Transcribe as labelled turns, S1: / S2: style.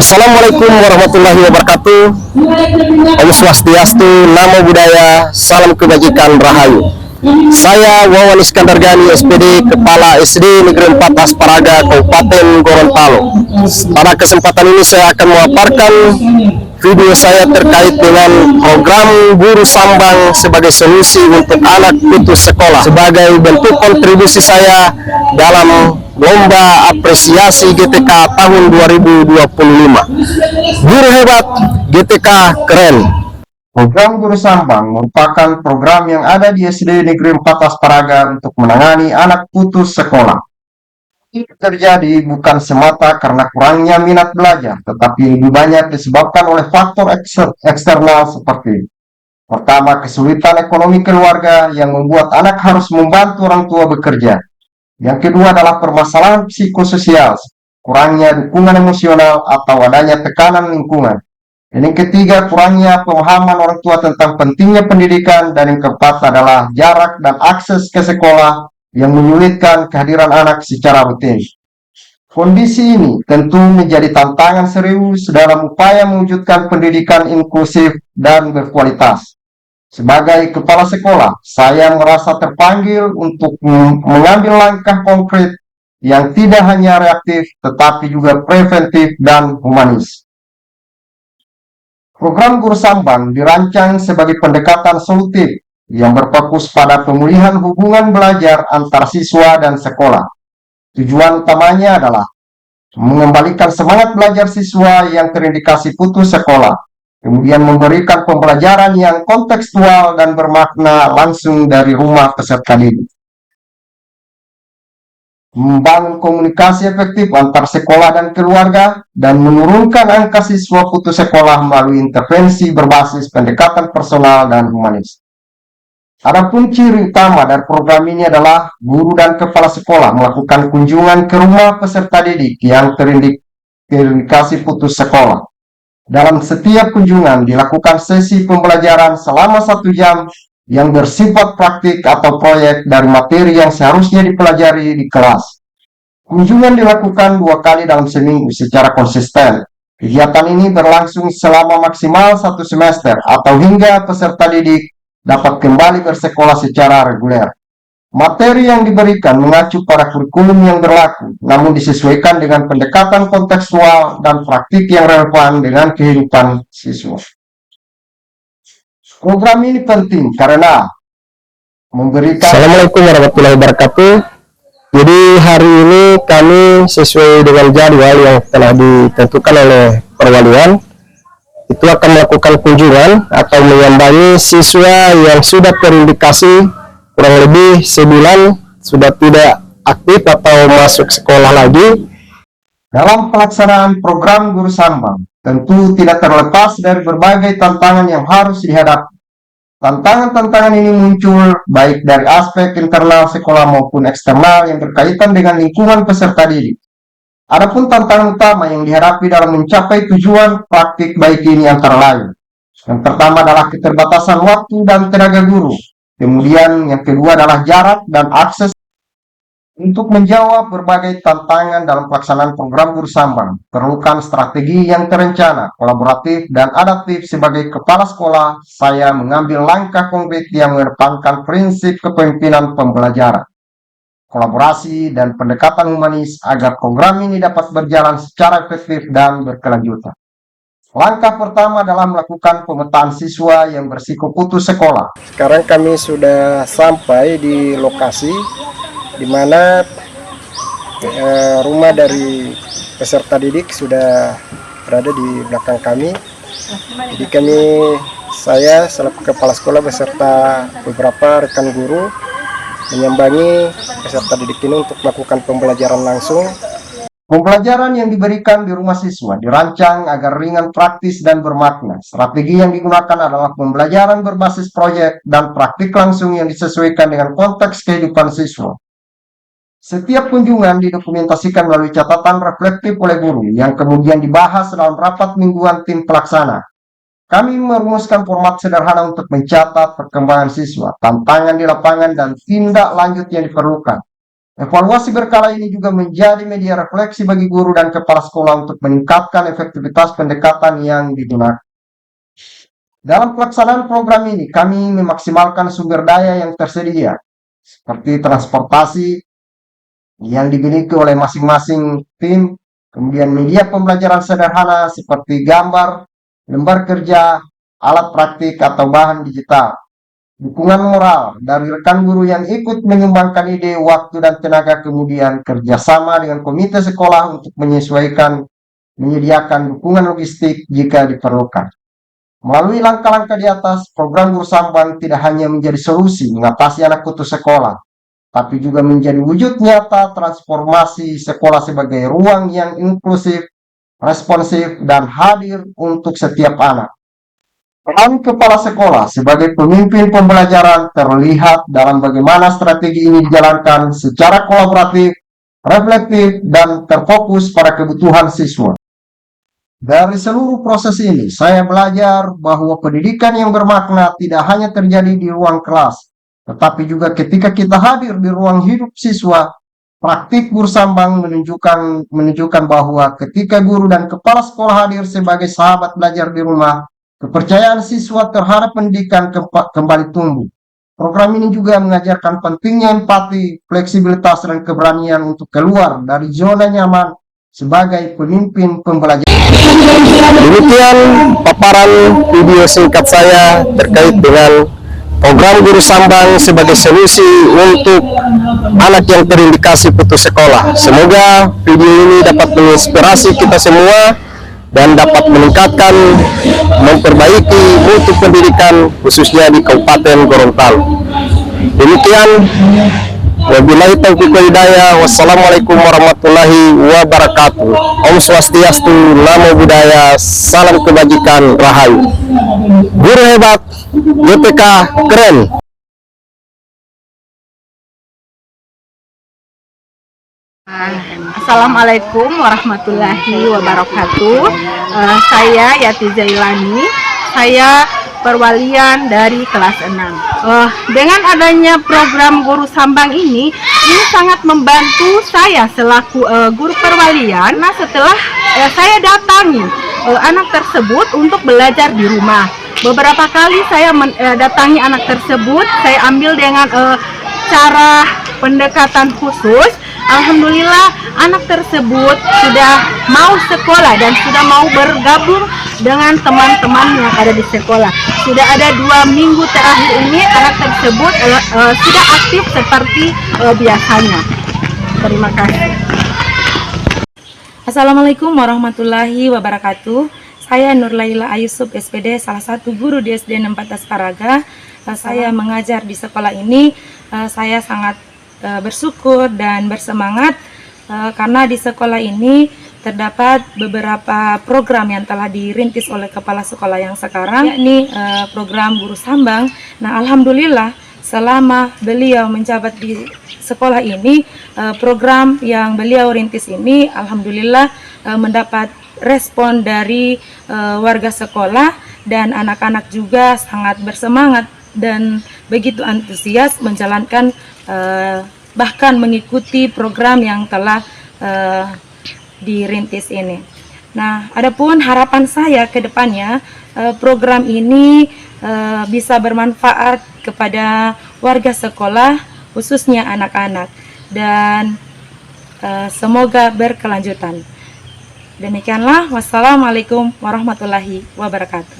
S1: Assalamualaikum warahmatullahi wabarakatuh. Om Swastiastu, Namo Buddhaya, salam kebajikan rahayu. Saya Wawan Iskandar Gani, SPD, Kepala SD Negeri 4 Asparaga, Kabupaten Gorontalo. Pada kesempatan ini saya akan memaparkan video saya terkait dengan program guru sambang sebagai solusi untuk anak putus sekolah sebagai bentuk kontribusi saya dalam lomba apresiasi GTK tahun 2025. Guru hebat, GTK keren.
S2: Program guru sambang merupakan program yang ada di SD Negeri 4 Asparaga untuk menangani anak putus sekolah. Ini terjadi bukan semata karena kurangnya minat belajar, tetapi lebih banyak disebabkan oleh faktor eksternal seperti: pertama, kesulitan ekonomi keluarga yang membuat anak harus membantu orang tua bekerja. Yang kedua adalah permasalahan psikososial, kurangnya dukungan emosional atau adanya tekanan lingkungan. Dan yang ketiga, kurangnya pemahaman orang tua tentang pentingnya pendidikan. Dan yang keempat adalah jarak dan akses ke sekolah yang menyulitkan kehadiran anak secara rutin. Kondisi ini tentu menjadi tantangan serius dalam upaya mewujudkan pendidikan inklusif dan berkualitas. Sebagai kepala sekolah, saya merasa terpanggil untuk mengambil langkah konkret yang tidak hanya reaktif, tetapi juga preventif dan humanis. Program guru sambang dirancang sebagai pendekatan solutif yang berfokus pada pemulihan hubungan belajar antar siswa dan sekolah. Tujuan utamanya adalah mengembalikan semangat belajar siswa yang terindikasi putus sekolah, kemudian memberikan pembelajaran yang kontekstual dan bermakna langsung dari rumah peserta didik. Membangun komunikasi efektif antar sekolah dan keluarga, dan menurunkan angka siswa putus sekolah melalui intervensi berbasis pendekatan personal dan humanis. Adapun ciri utama dari program ini adalah guru dan kepala sekolah melakukan kunjungan ke rumah peserta didik yang terindikasi putus sekolah. Dalam setiap kunjungan dilakukan sesi pembelajaran selama 1 jam yang bersifat praktik atau proyek dari materi yang seharusnya dipelajari di kelas. Kunjungan dilakukan 2 kali dalam seminggu secara konsisten. Kegiatan ini berlangsung selama maksimal 1 semester atau hingga peserta didik dapat kembali bersekolah secara reguler. Materi yang diberikan mengacu pada kurikulum yang berlaku, namun disesuaikan dengan pendekatan kontekstual dan praktik yang relevan dengan kehidupan siswa. Program ini penting karena memberikan...
S1: Assalamualaikum warahmatullahi wabarakatuh. Jadi hari ini kami sesuai dengan jadwal yang telah ditentukan oleh perwalian, itu akan melakukan kunjungan atau menyambangi siswa yang sudah terindikasi kurang lebih sebulan sudah tidak aktif atau masuk sekolah lagi.
S2: Dalam pelaksanaan program guru sambang, tentu tidak terlepas dari berbagai tantangan yang harus dihadapi. Tantangan-tantangan ini muncul baik dari aspek internal sekolah maupun eksternal yang berkaitan dengan lingkungan peserta didik. Adapun tantangan utama yang dihadapi dalam mencapai tujuan praktik baik ini antara lain. Yang pertama adalah keterbatasan waktu dan tenaga guru. Kemudian yang kedua adalah jarak dan akses. Untuk menjawab berbagai tantangan dalam pelaksanaan program guru sambang, perlukan strategi yang terencana, kolaboratif, dan adaptif. Sebagai kepala sekolah, saya mengambil langkah konkret yang mengedepankan prinsip kepemimpinan pembelajaran, kolaborasi, dan pendekatan humanis agar program ini dapat berjalan secara efektif dan berkelanjutan. Langkah pertama adalah melakukan pemetaan siswa yang berisiko putus sekolah.
S1: Sekarang kami sudah sampai di lokasi di mana rumah dari peserta didik sudah berada di belakang kami. Jadi saya selaku kepala sekolah beserta beberapa rekan guru menyambangi peserta didik ini untuk melakukan pembelajaran langsung.
S2: Pembelajaran yang diberikan di rumah siswa dirancang agar ringan, praktis, dan bermakna. Strategi yang digunakan adalah pembelajaran berbasis proyek dan praktik langsung yang disesuaikan dengan konteks kehidupan siswa. Setiap kunjungan didokumentasikan melalui catatan reflektif oleh guru yang kemudian dibahas dalam rapat mingguan tim pelaksana. Kami merumuskan format sederhana untuk mencatat perkembangan siswa, tantangan di lapangan, dan tindak lanjut yang diperlukan. Evaluasi berkala ini juga menjadi media refleksi bagi guru dan kepala sekolah untuk meningkatkan efektivitas pendekatan yang digunakan. Dalam pelaksanaan program ini, kami memaksimalkan sumber daya yang tersedia, seperti transportasi yang dimiliki oleh masing-masing tim, kemudian media pembelajaran sederhana seperti gambar, lembar kerja, alat praktik, atau bahan digital. Dukungan moral dari rekan guru yang ikut menyumbangkan ide, waktu, dan tenaga, kemudian kerjasama dengan komite sekolah untuk menyediakan dukungan logistik jika diperlukan. Melalui langkah-langkah di atas, program Guru Sambang tidak hanya menjadi solusi mengatasi anak putus sekolah, tapi juga menjadi wujud nyata transformasi sekolah sebagai ruang yang inklusif, responsif, dan hadir untuk setiap anak. Peran kepala sekolah sebagai pemimpin pembelajaran terlihat dalam bagaimana strategi ini dijalankan secara kolaboratif, reflektif, dan terfokus pada kebutuhan siswa. Dari seluruh proses ini, saya belajar bahwa pendidikan yang bermakna tidak hanya terjadi di ruang kelas, tetapi juga ketika kita hadir di ruang hidup siswa. Praktik Guru Sambang menunjukkan bahwa ketika guru dan kepala sekolah hadir sebagai sahabat belajar di rumah, kepercayaan siswa terhadap pendidikan kembali tumbuh. Program ini juga mengajarkan pentingnya empati, fleksibilitas, dan keberanian untuk keluar dari zona nyaman sebagai pemimpin pembelajaran.
S1: Demikian paparan video singkat saya terkait dengan program Guru Sambang sebagai solusi untuk anak yang terindikasi putus sekolah. Semoga video ini dapat menginspirasi kita semua dan dapat meningkatkan, memperbaiki mutu pendidikan khususnya di Kabupaten Gorontalo. Demikian, wabillahi taufiq wal hidayah. Wassalamualaikum warahmatullahi wabarakatuh. Om Swastiastu, Namo Buddhaya, salam kebajikan, rahayu. Guru hebat, GPK keren.
S3: Assalamualaikum warahmatullahi wabarakatuh. Saya Yati Zailani. Saya perwalian dari kelas 6. Dengan adanya program Guru Sambang ini sangat membantu saya selaku guru perwalian. Nah, setelah saya datangi anak tersebut untuk belajar di rumah. Beberapa kali saya datangi anak tersebut, saya ambil dengan cara pendekatan khusus. Alhamdulillah anak tersebut sudah mau sekolah dan sudah mau bergabung dengan teman-teman yang ada di sekolah. Sudah ada 2 minggu terakhir ini anak tersebut sudah aktif seperti biasanya. Terima kasih.
S4: Assalamualaikum warahmatullahi wabarakatuh. Saya Nurlaila Ayusuf SPD, salah satu guru di SD 14 Paraga. Saya mengajar di sekolah ini. Saya sangat bersyukur dan bersemangat karena di sekolah ini terdapat beberapa program yang telah dirintis oleh kepala sekolah yang sekarang, yakni program Guru Sambang. Nah, alhamdulillah selama beliau menjabat di sekolah ini, program yang beliau rintis ini alhamdulillah mendapat respon dari warga sekolah, dan anak-anak juga sangat bersemangat dan begitu antusias menjalankan bahkan mengikuti program yang telah dirintis ini. Nah, adapun harapan saya ke depannya, program ini bisa bermanfaat kepada warga sekolah, khususnya anak-anak, dan semoga berkelanjutan. Demikianlah, wassalamualaikum warahmatullahi wabarakatuh.